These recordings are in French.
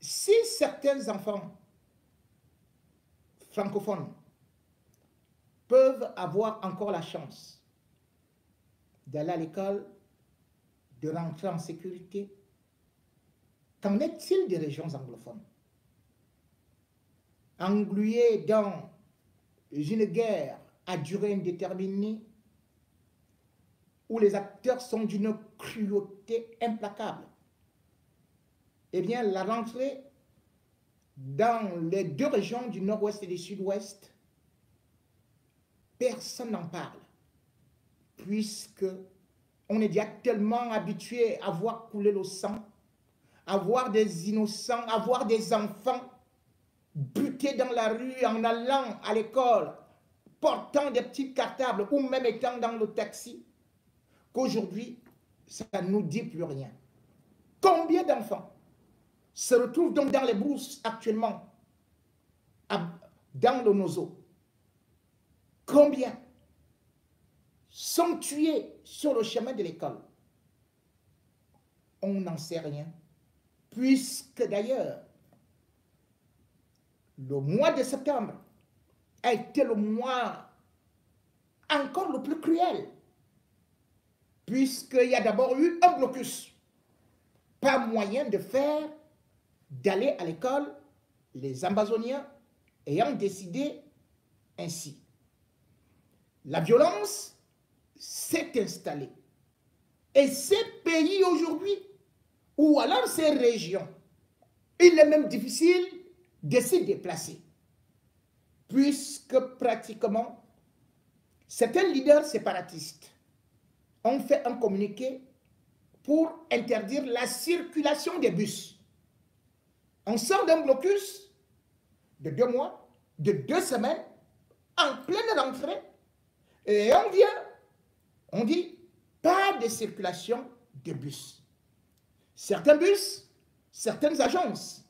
si certains enfants francophones peuvent avoir encore la chance d'aller à l'école, de rentrer en sécurité, qu'en est-il des régions anglophones? Engluées dans une guerre à durée indéterminée, où les acteurs sont d'une cruauté implacable. Eh bien, la rentrée dans les deux régions du nord-ouest et du sud-ouest, personne n'en parle, puisque on est déjà tellement habitué à voir couler le sang, à voir des innocents, à voir des enfants butés dans la rue en allant à l'école, portant des petits cartables ou même étant dans le taxi, qu'aujourd'hui, ça ne nous dit plus rien. Combien d'enfants se retrouvent donc dans les bourses actuellement, dans le Nozo? Combien sont tués sur le chemin de l'école? On n'en sait rien, puisque d'ailleurs, le mois de septembre a été le mois encore le plus cruel, puisqu'il y a d'abord eu un blocus. Pas moyen de faire, d'aller à l'école, les Amazoniens ayant décidé ainsi. La violence s'est installée. Et ces pays aujourd'hui, ou alors ces régions, il est même difficile de s'y déplacer, puisque pratiquement certains leaders séparatistes ont fait un communiqué pour interdire la circulation des bus. On sort d'un blocus de 2 mois, de 2 semaines, en pleine rentrée, et on vient, on dit, pas de circulation de bus. Certains bus, certaines agences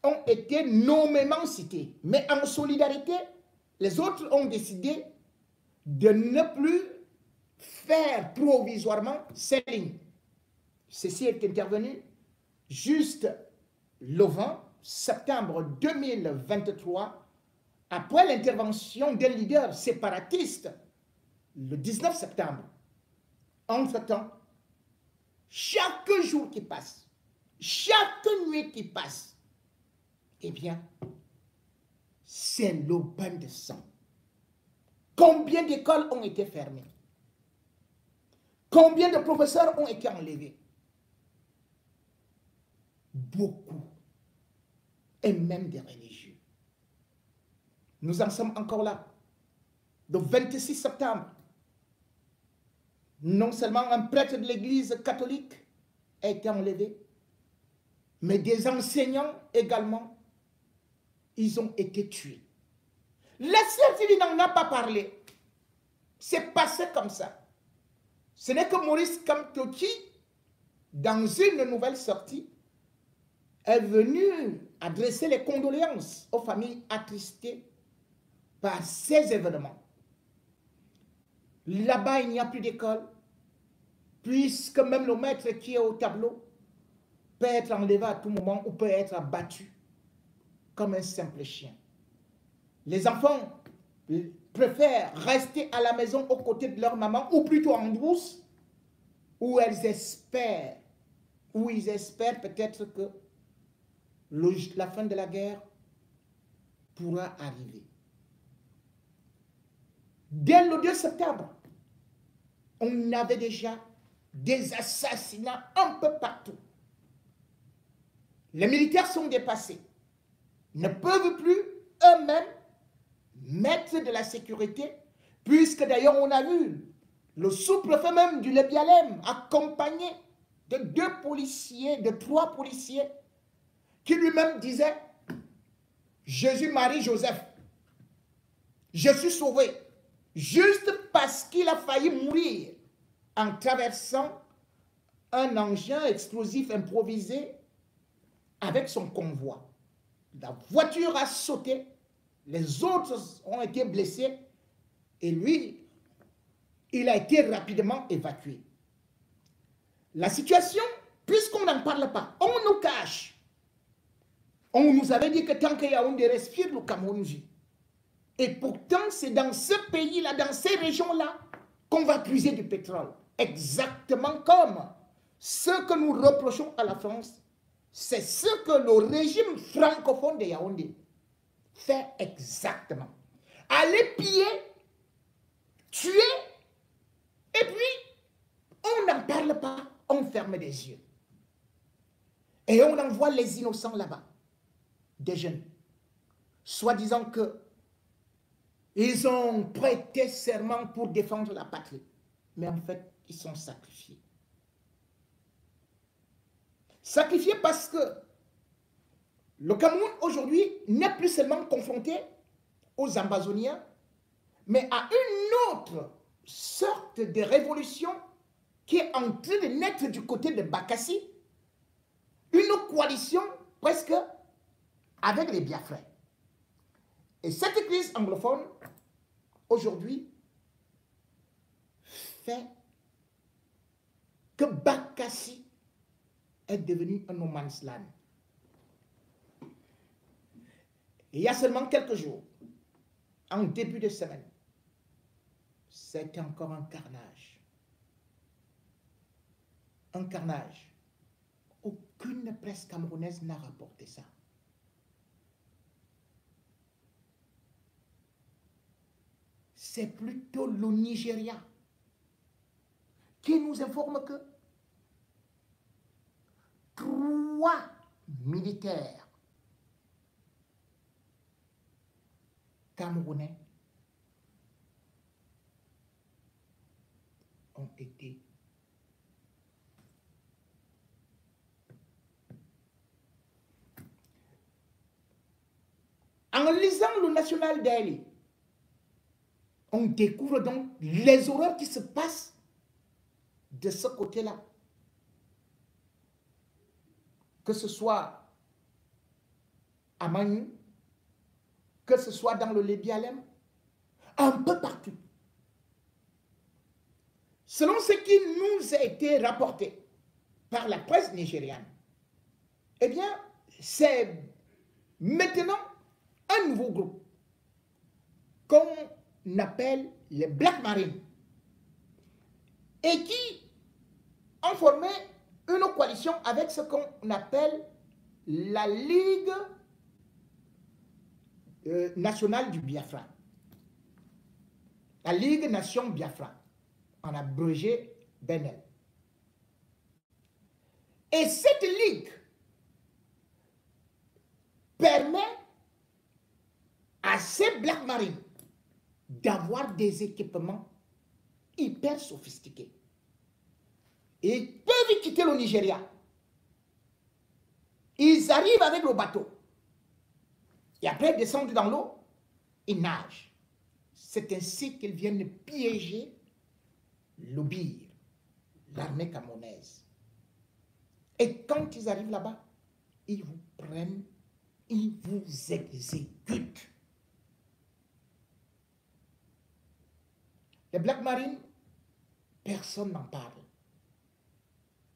ont été nommément cités, mais en solidarité, les autres ont décidé de ne plus faire provisoirement ces lignes. Ceci est intervenu juste le 20 septembre 2023, après l'intervention d'un leader séparatiste le 19 septembre. Entre-temps, chaque jour qui passe, chaque nuit qui passe, eh bien, c'est le bain de sang. Combien d'écoles ont été fermées? Combien de professeurs ont été enlevés? Beaucoup. Et même des religieux. Nous en sommes encore là. Le 26 septembre, non seulement un prêtre de l'église catholique a été enlevé, mais des enseignants également, ils ont été tués. La CRTV n'en a pas parlé. C'est passé comme ça. Ce n'est que Maurice Kamtoki, dans une nouvelle sortie, est venu adresser les condoléances aux familles attristées par ces événements. Là-bas, il n'y a plus d'école, puisque même le maître qui est au tableau peut être enlevé à tout moment ou peut être abattu comme un simple chien. Les enfants préfèrent rester à la maison aux côtés de leur maman, ou plutôt en brousse, où ils espèrent peut-être que la fin de la guerre pourra arriver. Dès le 2 septembre, on avait déjà des assassinats un peu partout. Les militaires sont dépassés, ne peuvent plus eux-mêmes mettre de la sécurité, puisque d'ailleurs on a vu le sous-préfet même du Lébialem accompagné de 2 policiers, de 3 policiers, qui lui-même disait: Jésus, Marie, Joseph, je suis sauvé, juste parce qu'il a failli mourir en traversant un engin explosif improvisé avec son convoi. La voiture a sauté, les autres ont été blessés et lui, il a été rapidement évacué. La situation, puisqu'on n'en parle pas, on nous cache On nous avait dit que tant que Yaoundé respire, le Cameroun vit. Et pourtant, c'est dans ce pays-là, dans ces régions-là, qu'on va puiser du pétrole. Exactement comme ce que nous reprochons à la France, c'est ce que le régime francophone de Yaoundé fait exactement. Aller piller, tuer, et puis on n'en parle pas, on ferme des yeux. Et on envoie les innocents là-bas, des jeunes, soi-disant que ils ont prêté serment pour défendre la patrie. Mais en fait, ils sont sacrifiés. Sacrifiés parce que le Cameroun aujourd'hui n'est plus seulement confronté aux Ambazoniens, mais à une autre sorte de révolution qui est en train de naître du côté de Bakassi, une coalition presque avec les Biafrais. Et cette crise anglophone, aujourd'hui, fait que Bakassi est devenu un no man's land. Et il y a seulement quelques jours, en début de semaine, c'était encore un carnage. Un carnage. Aucune presse camerounaise n'a rapporté ça. C'est plutôt le Nigeria qui nous informe que 3 militaires camerounais ont été en lisant le National Daily, on découvre donc les horreurs qui se passent de ce côté-là. Que ce soit à Manu, que ce soit dans le Lébialem, un peu partout. Selon ce qui nous a été rapporté par la presse nigériane, eh bien, c'est maintenant un nouveau groupe qu'on appelle les Black Marines et qui ont formé une coalition avec ce qu'on appelle la Ligue nationale du Biafra. La Ligue Nation Biafra, en abrégé BNL. Et cette ligue permet à ces Black Marines d'avoir des équipements hyper sophistiqués. Et ils peuvent quitter le Nigeria. Ils arrivent avec le bateau. Et après, ils descendent dans l'eau, ils nagent. C'est ainsi qu'ils viennent piéger l'Obir, l'armée camerounaise. Et quand ils arrivent là-bas, ils vous prennent, ils vous exécutent. Les Black Marines, personne n'en parle.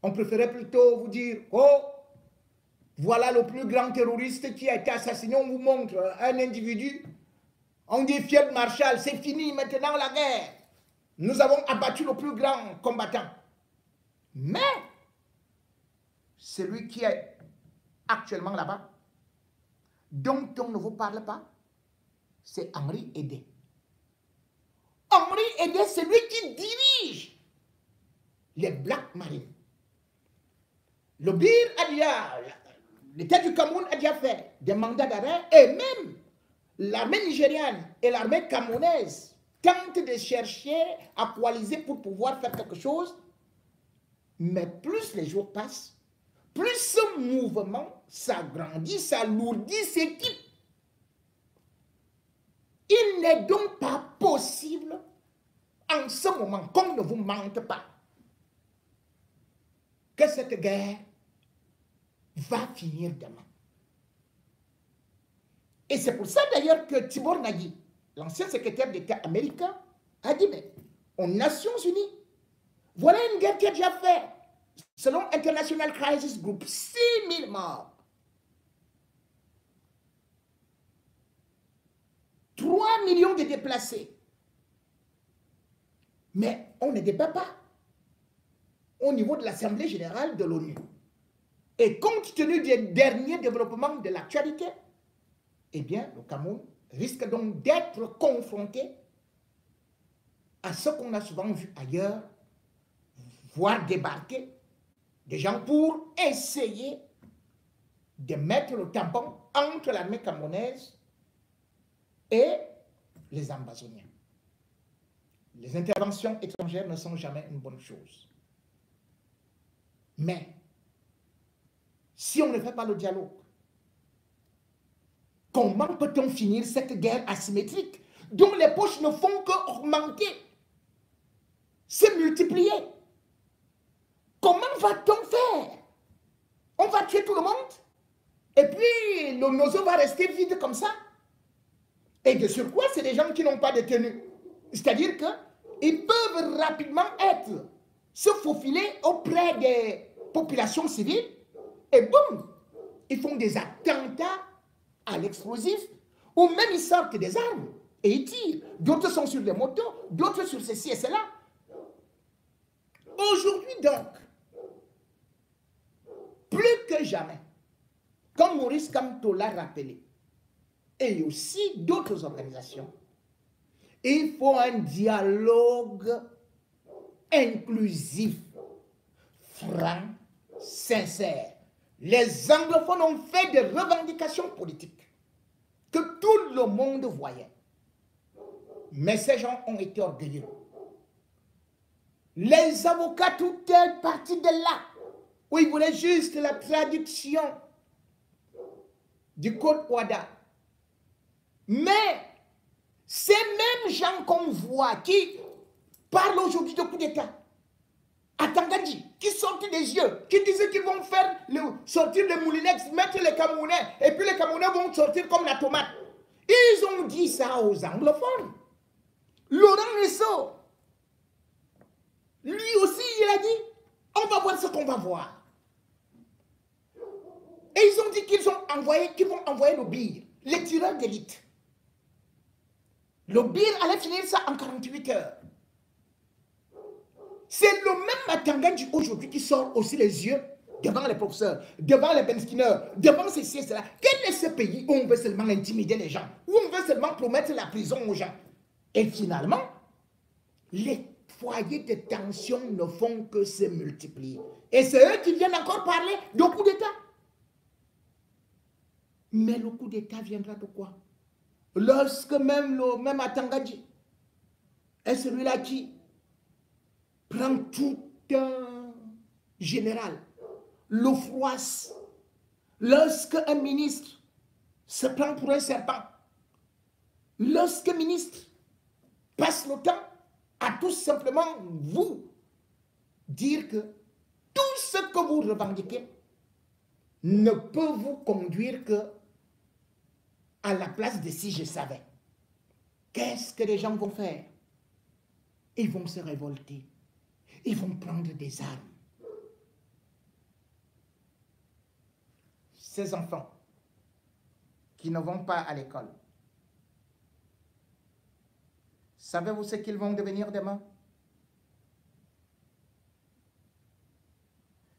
On préférait plutôt vous dire, oh, voilà le plus grand terroriste qui a été assassiné. On vous montre un individu. On dit Field Marshal, c'est fini maintenant la guerre. Nous avons abattu le plus grand combattant. Mais, celui qui est actuellement là-bas, dont on ne vous parle pas, c'est Henri Edé. Henri Edé, c'est lui qui dirige les Black Marines. Le BIR a déjà, l'État du Cameroun a déjà fait des mandats d'arrêt et même l'armée nigériane et l'armée camerounaise tentent de chercher à coaliser pour pouvoir faire quelque chose. Mais plus les jours passent, plus ce mouvement s'agrandit, s'alourdit, s'équipe. Il n'est donc pas possible en ce moment, qu'on ne vous mente pas, que cette guerre va finir demain. Et c'est pour ça d'ailleurs que Tibor Nagy, l'ancien secrétaire d'État américain, a dit, mais aux Nations Unies, voilà une guerre qui a déjà fait, selon International Crisis Group, 6 000 morts. 3 millions de déplacés. Mais on ne débat pas au niveau de l'Assemblée générale de l'ONU. Et compte tenu des derniers développements de l'actualité, eh bien, le Cameroun risque donc d'être confronté à ce qu'on a souvent vu ailleurs, voir débarquer des gens pour essayer de mettre le tampon entre l'armée camerounaise et les Ambazoniens. Les interventions étrangères ne sont jamais une bonne chose. Mais, si on ne fait pas le dialogue, comment peut-on finir cette guerre asymétrique dont les poches ne font qu'augmenter, se multiplier? Comment va-t-on faire? On va tuer tout le monde? Et puis, le nozo va rester vide comme ça? Et de surcroît, c'est des gens qui n'ont pas de tenue. C'est-à-dire qu'ils peuvent rapidement se faufiler auprès des populations civiles et boum, ils font des attentats à l'explosif ou même ils sortent des armes et ils tirent. D'autres sont sur des motos, d'autres sur ceci et cela. Aujourd'hui donc, plus que jamais, comme Maurice Kamto l'a rappelé, et aussi d'autres organisations, il faut un dialogue inclusif, franc, sincère. Les anglophones ont fait des revendications politiques que tout le monde voyait. Mais ces gens ont été orgueilleux. Les avocats, tout est parti de là, où ils voulaient juste la traduction du code OADA. Mais ces mêmes gens qu'on voit qui parlent aujourd'hui de coup d'État, à Tangadji, qui sortent des yeux, qui disaient qu'ils vont faire sortir les moulinex, mettre les Camerounais, et puis les Camerounais vont sortir comme la tomate. Ils ont dit ça aux anglophones. Laurent Nesso, lui aussi, il a dit, on va voir ce qu'on va voir. Et ils ont dit qu'ils vont envoyer le BIR, les tireurs d'élite. Le BIR allait finir ça en 48 heures. C'est le même Matangadji aujourd'hui qui sort aussi les yeux devant les professeurs, devant les benskineurs, devant ceci et cela. Quel est ce pays où on veut seulement intimider les gens, où on veut seulement promettre la prison aux gens? Et finalement, les foyers de tension ne font que se multiplier. Et c'est eux qui viennent encore parler de coup d'État. Mais le coup d'État viendra de quoi? Lorsque même à Tangadji est celui-là qui prend tout un général, le froisse. Lorsque un ministre se prend pour un serpent, lorsque un ministre passe le temps à tout simplement vous dire que tout ce que vous revendiquez ne peut vous conduire que à la place de si je savais. Qu'est-ce que les gens vont faire? Ils vont se révolter. Ils vont prendre des armes. Ces enfants qui ne vont pas à l'école, savez-vous ce qu'ils vont devenir demain?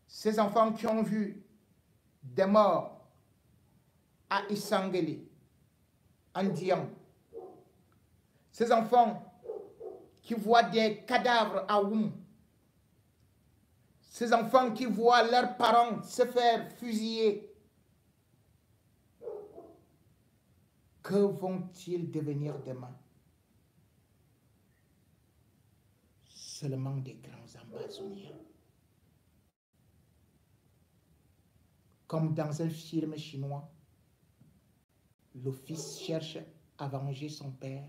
Ces enfants qui ont vu des morts à Isangeli, en Dian, ces enfants qui voient des cadavres à Oum, ces enfants qui voient leurs parents se faire fusiller, que vont-ils devenir demain? Seulement des grands ambazoniens. Comme dans un film chinois, le fils cherche à venger son père.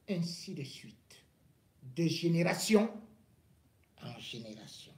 Ainsi de suite, de génération en génération.